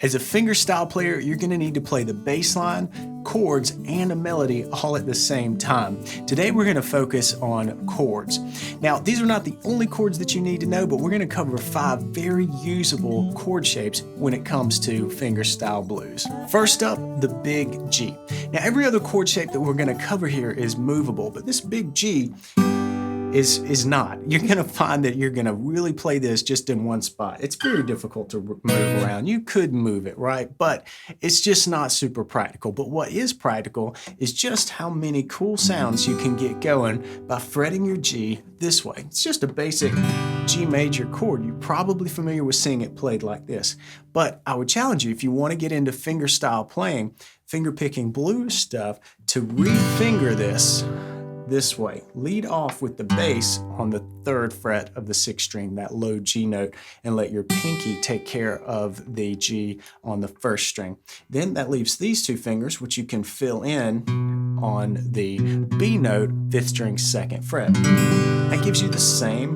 As a fingerstyle player, you're going to need to play the bass line, chords, and a melody all at the same time. Today we're going to focus on chords. Now, these are not the only chords that you need to know, but we're going to cover 5 very usable chord shapes when it comes to fingerstyle blues. First up, the big G. Now, every other chord shape that we're going to cover here is movable, but this big G is not. You're going to find that you're going to really play this just in one spot. It's very difficult to move around. You could move it, right? But it's just not super practical. But what is practical is just how many cool sounds you can get going by fretting your G this way. It's just a basic G major chord. You're probably familiar with seeing it played like this. But I would challenge you, if you want to get into fingerstyle playing, finger picking blues stuff, to refinger this way. Lead off with the bass on the 3rd fret of the 6th string, that low G note, and let your pinky take care of the G on the 1st string. Then that leaves these 2 fingers, which you can fill in on the B note, 5th string, 2nd fret. That gives you the same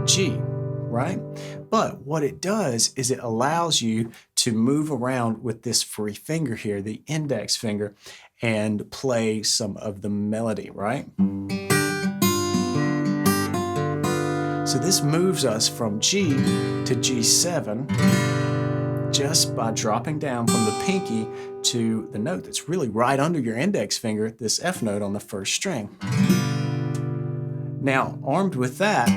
G, right? But what it does is it allows you to move around with this free finger here, the index finger, and play some of the melody, right? So this moves us from G to G7 just by dropping down from the pinky to the note that's really right under your index finger, this F note on the 1st string. Now, armed with that,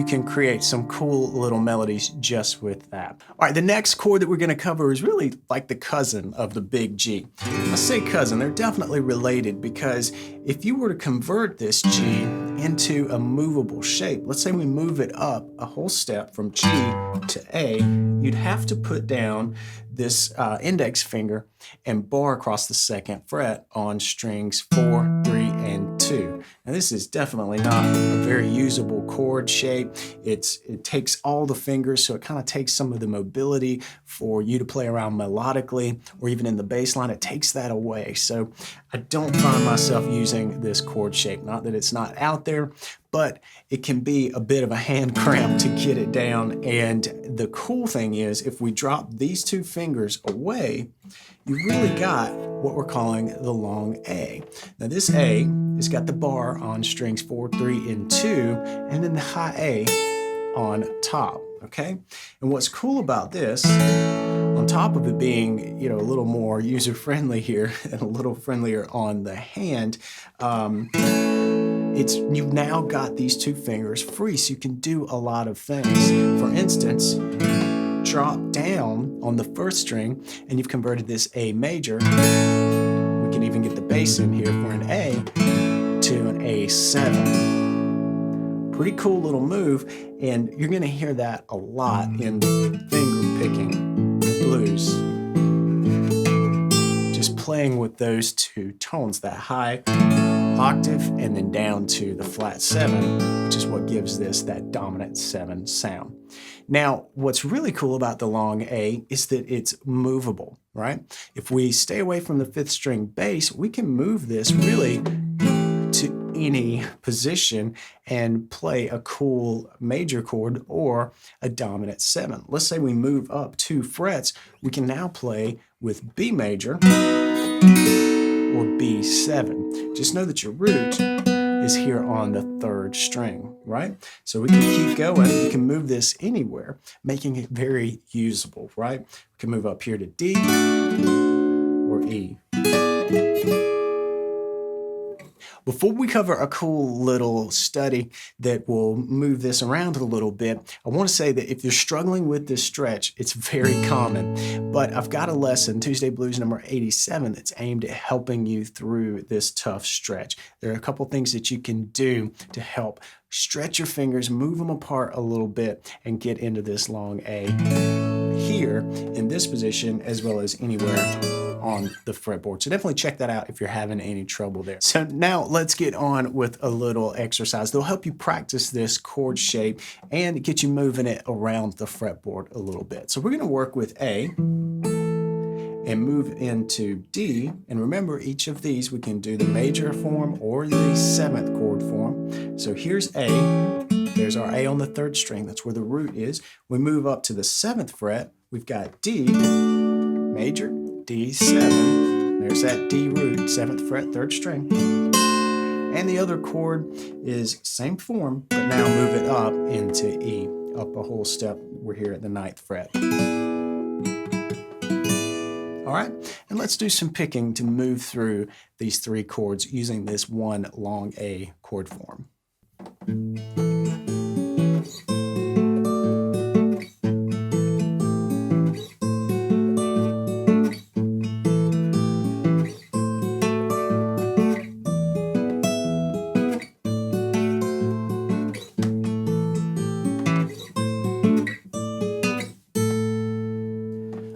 can create some cool little melodies just with that. All right, the next chord that we're going to cover is really like the cousin of the big G. I say cousin, they're definitely related, because if you were to convert this G into a movable shape, let's say we move it up a whole step from G to A, you'd have to put down this index finger and bar across the 2nd fret on strings 4, 3, and 2. Now this is definitely not a very usable chord shape. It takes all the fingers, so it kind of takes some of the mobility for you to play around melodically, or even in the bass line, it takes that away. So I don't find myself using this chord shape. Not that it's not out there, but it can be a bit of a hand cramp to get it down. And the cool thing is, if we drop these 2 fingers away, you really got what we're calling the long A. Now this A has got the bar on strings 4, 3, and 2, and then the high A on top, okay? And what's cool about this, on top of it being, a little more user-friendly here and a little friendlier on the hand, you've now got these 2 fingers free, so you can do a lot of things. For instance, drop down on the 1st string, and you've converted this A major. We can even get the bass in here for an A to an A7. Pretty cool little move, and you're going to hear that a lot in finger picking blues. Just playing with those 2 tones, that high octave and then down to the flat 7, which is what gives this that dominant 7 sound. Now, what's really cool about the long A is that it's movable, right? If we stay away from the 5th string bass, we can move this really to any position and play a cool major chord or a dominant 7. Let's say we move up 2 frets, we can now play with B major or B7. Just know that your root is here on the 3rd string, right? So we can keep going. You can move this anywhere, making it very usable, right? We can move up here to D or E. Before we cover a cool little study that will move this around a little bit, I want to say that if you're struggling with this stretch, it's very common. But I've got a lesson, Tuesday Blues number 87, that's aimed at helping you through this tough stretch. There are a couple things that you can do to help stretch your fingers, move them apart a little bit, and get into this long A here in this position, as well as anywhere on the fretboard. So definitely check that out if you're having any trouble there. So now let's get on with a little exercise. They'll help you practice this chord shape and get you moving it around the fretboard a little bit. So we're going to work with A, and move into D. And remember, each of these we can do the major form or the seventh chord form. So here's A. There's our A on the third string. That's where the root is. We move up to the seventh fret. We've got D, major, D7. There's that D root, seventh fret, third string. And the other chord is same form, but now move it up into E. Up a whole step. We're here at the ninth fret. All right, and let's do some picking to move through these three chords using this one long A chord form.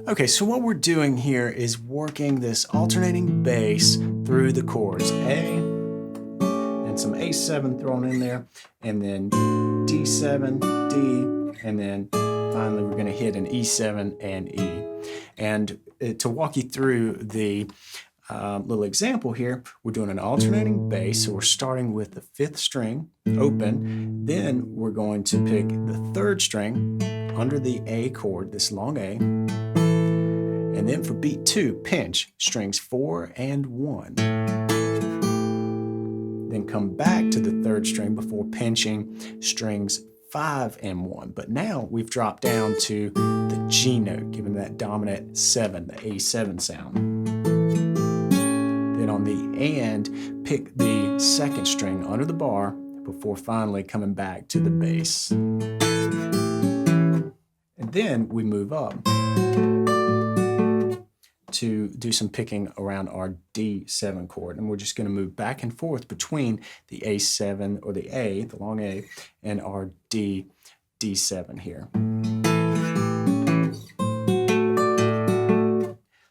Okay, so what we're doing here is working this alternating bass through the chords. A, and some A7 thrown in there, and then D7, D, and then finally we're gonna hit an E7 and E. And to walk you through the little example here, we're doing an alternating bass, so we're starting with the fifth string, open, then we're going to pick the third string under the A chord, this long A, and then for beat 2, pinch strings 4 and 1. Then come back to the third string before pinching strings 5 and 1. But now we've dropped down to the G note, giving that dominant 7, the A7 sound. Then on the and, pick the second string under the bar before finally coming back to the bass. And then we move up to do some picking around our D7 chord. And we're just going to move back and forth between the A7 or the A, the long A, and our D7 here.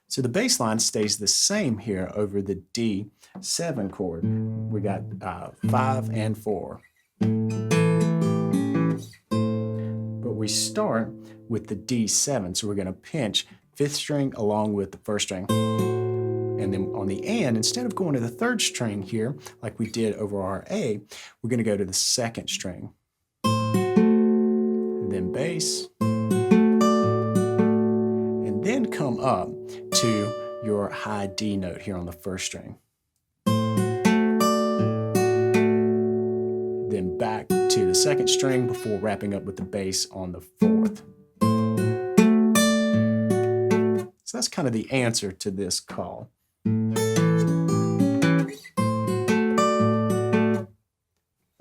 So the bass line stays the same here over the D7 chord. We got 5 and 4. But we start with the D7, so we're going to pinch fifth string along with the first string. And then on the and, instead of going to the third string here, like we did over our A, we're going to go to the second string. And then bass. And then come up to your high D note here on the first string. Then back to the second string before wrapping up with the bass on the fourth. So that's kind of the answer to this call.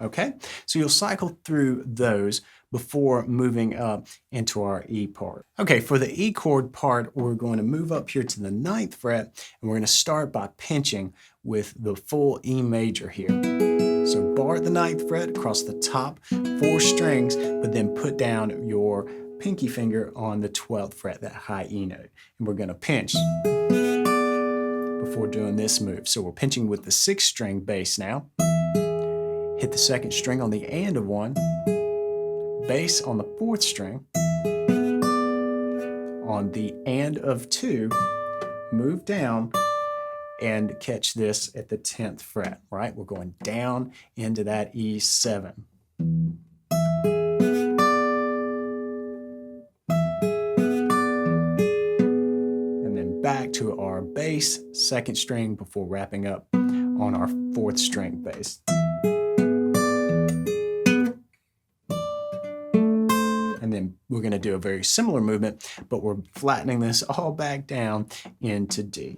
Okay, so you'll cycle through those before moving up into our E part. Okay, for the E chord part, we're going to move up here to the ninth fret, and we're going to start by pinching with the full E major here. So bar at the ninth fret across the top 4 strings, but then put down your pinky finger on the 12th fret, that high E note. And we're going to pinch before doing this move. So we're pinching with the 6th string bass now. Hit the second string on the and of 1, bass on the 4th string. On the and of 2, move down and catch this at the 10th fret, right? We're going down into that E7. Back to our bass, second string before wrapping up on our 4th string bass. And then we're going to do a very similar movement, but we're flattening this all back down into D.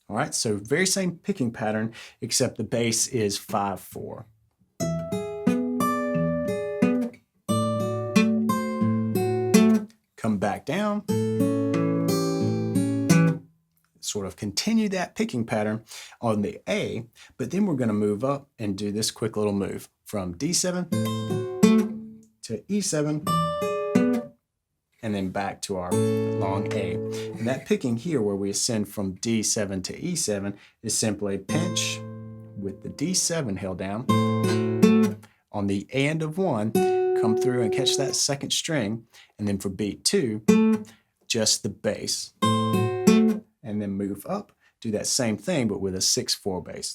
All right, so very same picking pattern, except the bass is 5/4. Come back down, sort of continue that picking pattern on the A, but then we're going to move up and do this quick little move from D7 to E7 and then back to our long A. And that picking here where we ascend from D7 to E7 is simply pinch with the D7 held down on the and of 1, come through and catch that second string, and then for beat 2, just the bass. And then move up, do that same thing, but with a 6/4 bass.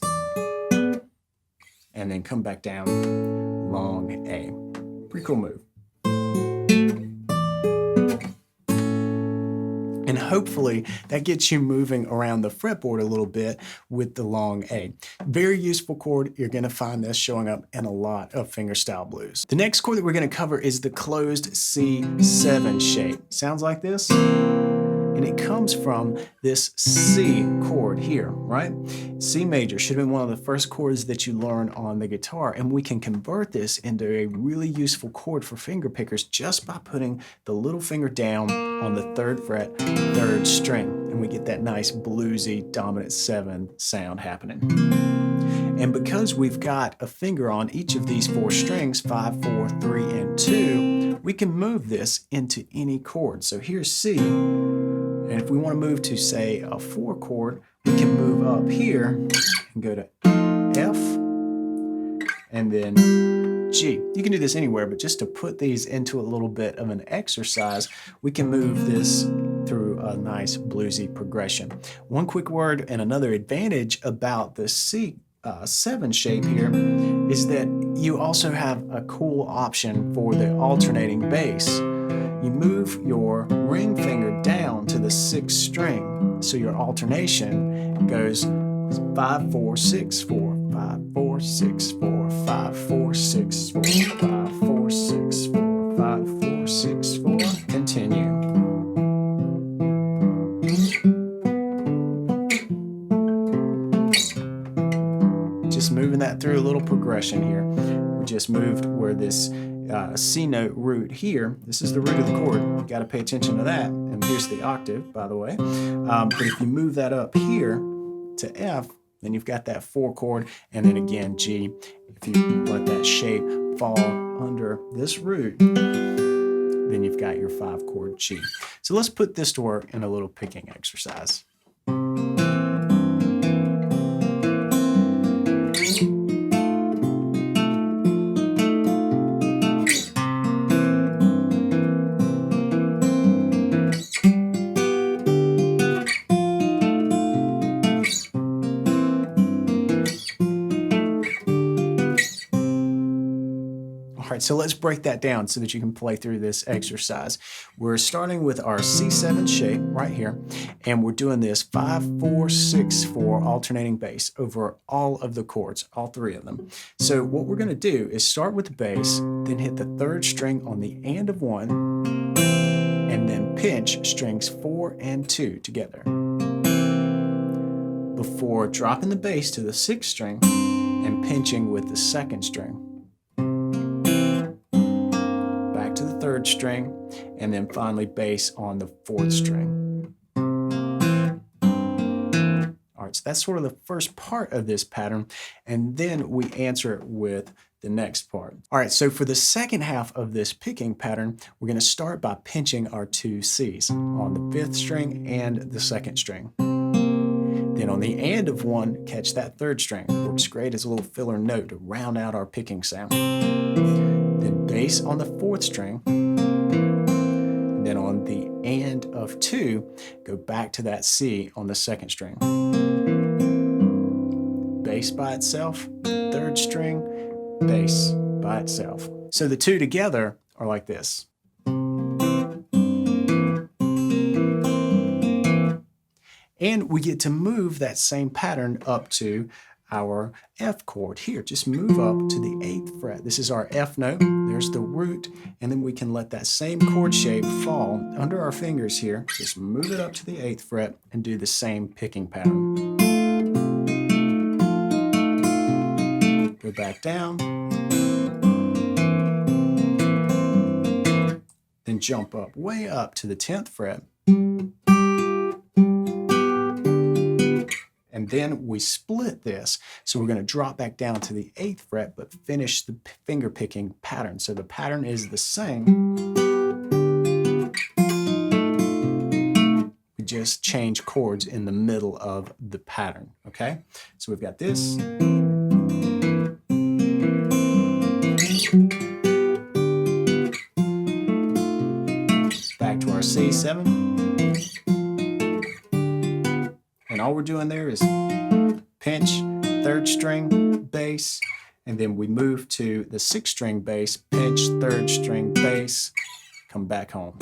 And then come back down, long A. Pretty cool move. And hopefully that gets you moving around the fretboard a little bit with the long A. Very useful chord. You're going to find this showing up in a lot of fingerstyle blues. The next chord that we're going to cover is the closed C7 shape. Sounds like this. And it comes from this C chord here, right? C major should have been one of the first chords that you learn on the guitar, and we can convert this into a really useful chord for finger pickers just by putting the little finger down on the 3rd fret, 3rd string, and we get that nice bluesy dominant 7 sound happening. And because we've got a finger on each of these 4 strings, 5, 4, 3, and 2, we can move this into any chord. So here's C. And if we want to move to, say, a 4 chord, we can move up here and go to F and then G. You can do this anywhere, but just to put these into a little bit of an exercise, we can move this through a nice bluesy progression. One quick word and another advantage about the C7 shape here is that you also have a cool option for the alternating bass. You move your ring finger down to the 6th string, so your alternation goes 5, 4, 6, 4, 5, 4, 6, 4, 5, 4, 6, 4, 5, 4, 6, 4, 5, 4, 6, 4. Continue. Just moving that through a little progression here. We just moved where this C note root here. This is the root of the chord. You got to pay attention to that. And here's the octave, by the way. But if you move that up here to F, then you've got that 4 chord, and then again G. If you let that shape fall under this root, then you've got your 5 chord G. So let's put this to work in a little picking exercise. All right, so let's break that down so that you can play through this exercise. We're starting with our C7 shape right here, and we're doing this 5, 4, 6, 4 alternating bass over all of the chords, all 3 of them. So what we're going to do is start with the bass, then hit the 3rd string on the and of 1, and then pinch strings 4 and 2 together before dropping the bass to the 6th string and pinching with the 2nd string. To the 3rd string, and then finally bass on the 4th string. All right, so that's sort of the first part of this pattern, and then we answer it with the next part. All right, so for the second half of this picking pattern, we're going to start by pinching our 2 C's on the 5th string and the 2nd string. Then on the and of 1, catch that 3rd string. Works great as a little filler note to round out our picking sound. Then bass on the 4th string, and then on the and of 2, go back to that C on the 2nd string. Bass by itself, 3rd string, bass by itself. So the 2 together are like this. And we get to move that same pattern up to our F chord here. Just move up to the 8th fret. This is our F note. There's the root, and then we can let that same chord shape fall under our fingers here. Just move it up to the 8th fret and do the same picking pattern. Go back down. Then jump up, way up to the 10th fret. And then we split this. So we're going to drop back down to the 8th fret, but finish the finger picking pattern. So the pattern is the same. We just change chords in the middle of the pattern, okay? So we've got this. Back to our C7. we're doing there is pinch, third string, bass, and then we move to the sixth string bass, pinch, third string bass, come back home.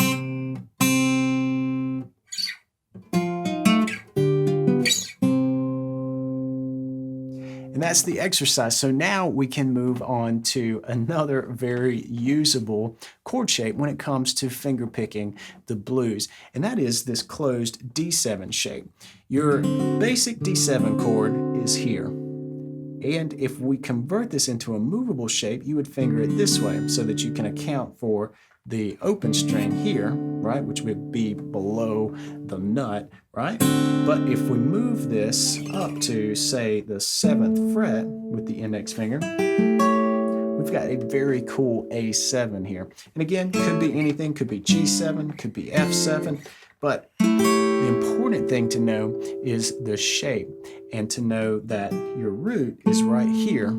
And that's the exercise. So now we can move on to another very usable chord shape when it comes to finger picking the blues, and that is this closed D7 shape. Your basic D7 chord is here. And if we convert this into a movable shape, you would finger it this way so that you can account for the open string here, right, which would be below the nut, right? But if we move this up to, say, the 7th fret with the index finger, we've got a very cool A7 here. And again, could be anything, could be G7, could be F7, but the important thing to know is the shape, and to know that your root is right here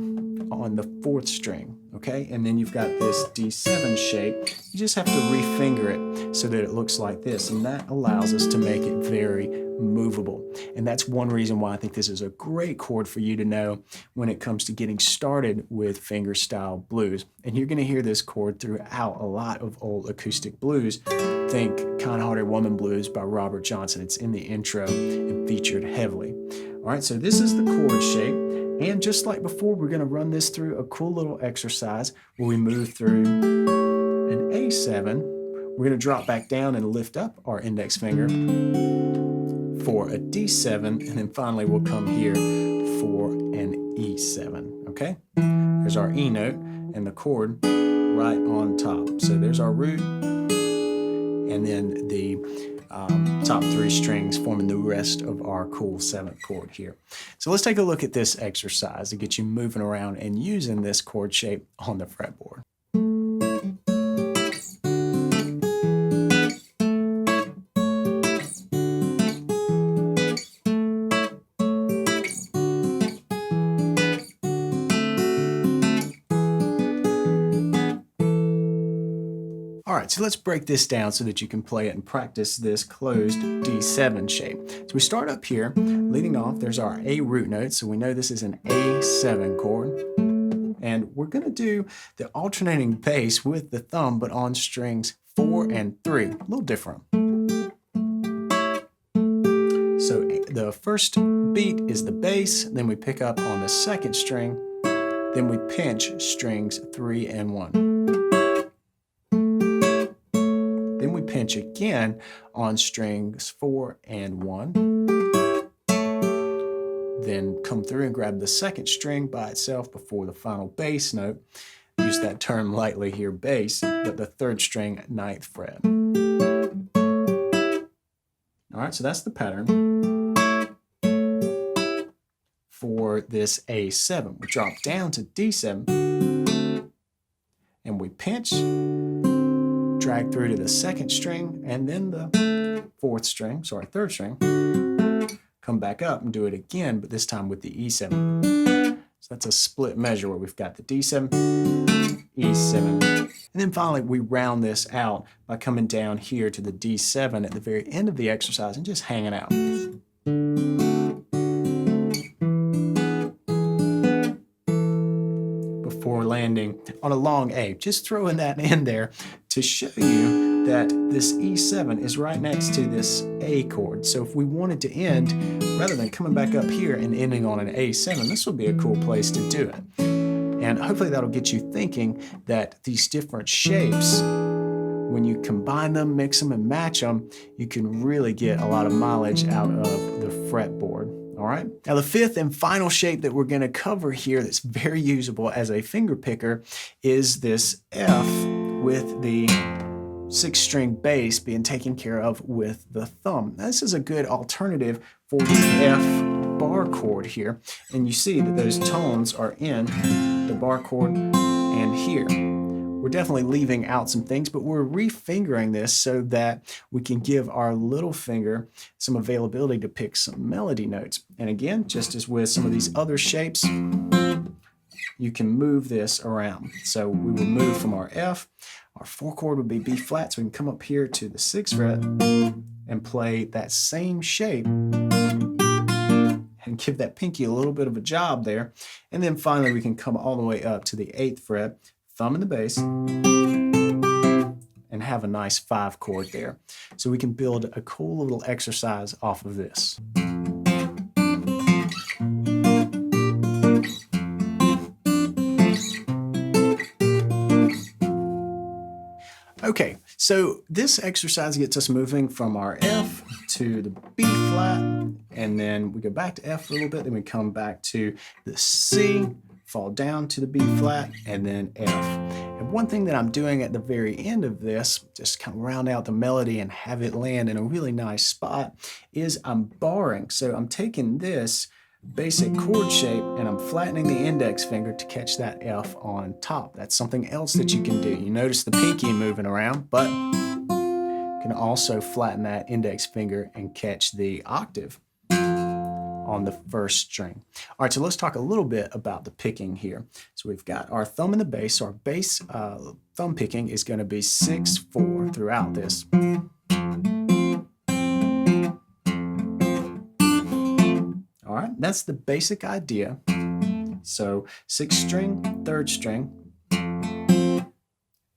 on the 4th string, okay? And then you've got this D7 shape. You just have to refinger it so that it looks like this, and that allows us to make it very movable. And that's one reason why I think this is a great chord for you to know when it comes to getting started with fingerstyle blues. And you're going to hear this chord throughout a lot of old acoustic blues. Think Kind-Hearted Woman Blues by Robert Johnson. It's in the intro and featured heavily. All right, so this is the chord shape. And just like before, we're going to run this through a cool little exercise where we move through an A7. We're going to drop back down and lift up our index finger for a D7, and then finally we'll come here for an E7, okay? There's our E note and the chord right on top. So there's our root, and then the top 3 strings forming the rest of our cool 7th chord here. So let's take a look at this exercise to get you moving around and using this chord shape on the fretboard. All right, so let's break this down so that you can play it and practice this closed D7 shape. So we start up here, leading off, there's our A root note, so we know this is an A7 chord. And we're gonna do the alternating bass with the thumb, but on strings 4 and 3, a little different. So the first beat is the bass, then we pick up on the 2nd string, then we pinch strings 3 and 1. Then we pinch again on strings 4 and 1. Then come through and grab the 2nd string by itself before the final bass note. Use that term lightly here, bass, but the 3rd string, 9th fret. All right, so that's the pattern for this A7. We drop down to D7 and we pinch, drag through to the 2nd string, and then the 3rd string, come back up and do it again, but this time with the E7. So that's a split measure where we've got the D7, E7, and then finally we round this out by coming down here to the D7 at the very end of the exercise and just hanging out. Before landing on a long A, just throwing that in there to show you that this E7 is right next to this A chord. So if we wanted to end, rather than coming back up here and ending on an A7, this would be a cool place to do it. And hopefully that'll get you thinking that these different shapes, when you combine them, mix them, and match them, you can really get a lot of mileage out of the fretboard. All right. Now the 5th and final shape that we're going to cover here that's very usable as a finger picker is this F with the 6th string bass being taken care of with the thumb. Now, this is a good alternative for the F bar chord here. And you see that those tones are in the bar chord and here. We're definitely leaving out some things, but we're refingering this so that we can give our little finger some availability to pick some melody notes. And again, just as with some of these other shapes, you can move this around. So we will move from our F, our 4 chord would be B flat, so we can come up here to the 6th fret and play that same shape give that pinky a little bit of a job there. And then finally we can come all the way up to the 8th fret, thumb in the bass, and have a nice 5 chord there. So we can build a cool little exercise off of this. Okay, so this exercise gets us moving from our F to the B flat, and then we go back to F for a little bit, then we come back to the C, fall down to the B flat, and then F. And one thing that I'm doing at the very end of this, just kind of round out the melody and have it land in a really nice spot, is I'm barring. So I'm taking this basic chord shape and I'm flattening the index finger to catch that F on top. That's something else that you can do. You notice the pinky moving around, but you can also flatten that index finger and catch the octave on the first string. All right, so let's talk a little bit about the picking here. So we've got our thumb in the bass. So our bass thumb picking is going to be 6/4 throughout this. All right, that's the basic idea. So 6th string, 3rd string, and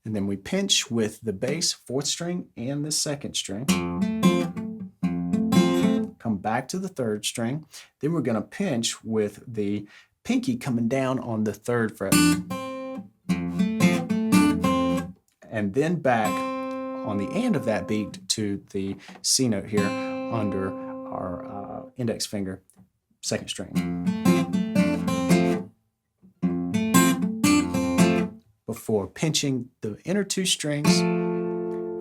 then we pinch with the bass, 4th string, and the 2nd string. Come back to the 3rd string. Then we're going to pinch with the pinky coming down on the 3rd fret. And then back on the end of that beat to the C note here under our index finger, 2nd string. Before pinching the inner 2 strings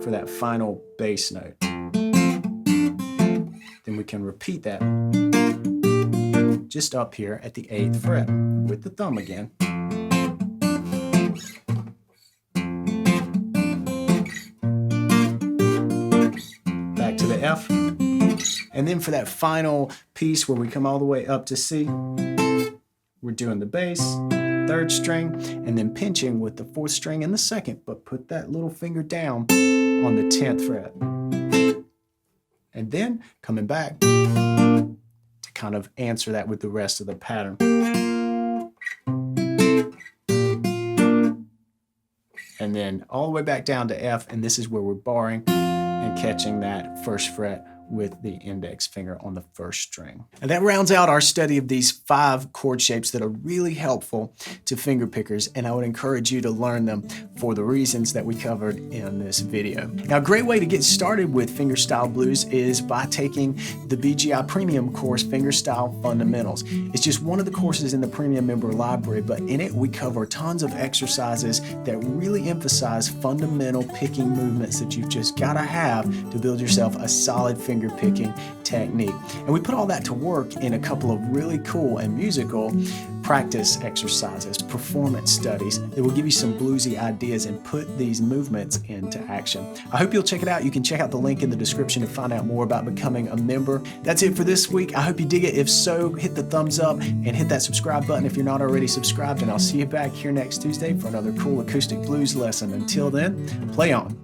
for that final bass note. Then we can repeat that just up here at the 8th fret with the thumb again. Back to the F. And then for that final piece where we come all the way up to C, we're doing the bass, 3rd string, and then pinching with the 4th string and the 2nd, but put that little finger down on the 10th fret. And then coming back to kind of answer that with the rest of the pattern. And then all the way back down to F, and this is where we're barring and catching that 1st fret with the index finger on the 1st string. And that rounds out our study of these 5 chord shapes that are really helpful to finger pickers, and I would encourage you to learn them for the reasons that we covered in this video. Now, a great way to get started with fingerstyle blues is by taking the BGI Premium course, Fingerstyle Fundamentals. It's just one of the courses in the Premium member library, but in it we cover tons of exercises that really emphasize fundamental picking movements that you've just got to have to build yourself a solid finger picking technique. And we put all that to work in a couple of really cool and musical practice exercises, performance studies that will give you some bluesy ideas and put these movements into action. I hope you'll check it out. You can check out the link in the description to find out more about becoming a member. That's it for this week. I hope you dig it. If so, hit the thumbs up and hit that subscribe button if you're not already subscribed, and I'll see you back here next Tuesday for another cool acoustic blues lesson. Until then, play on.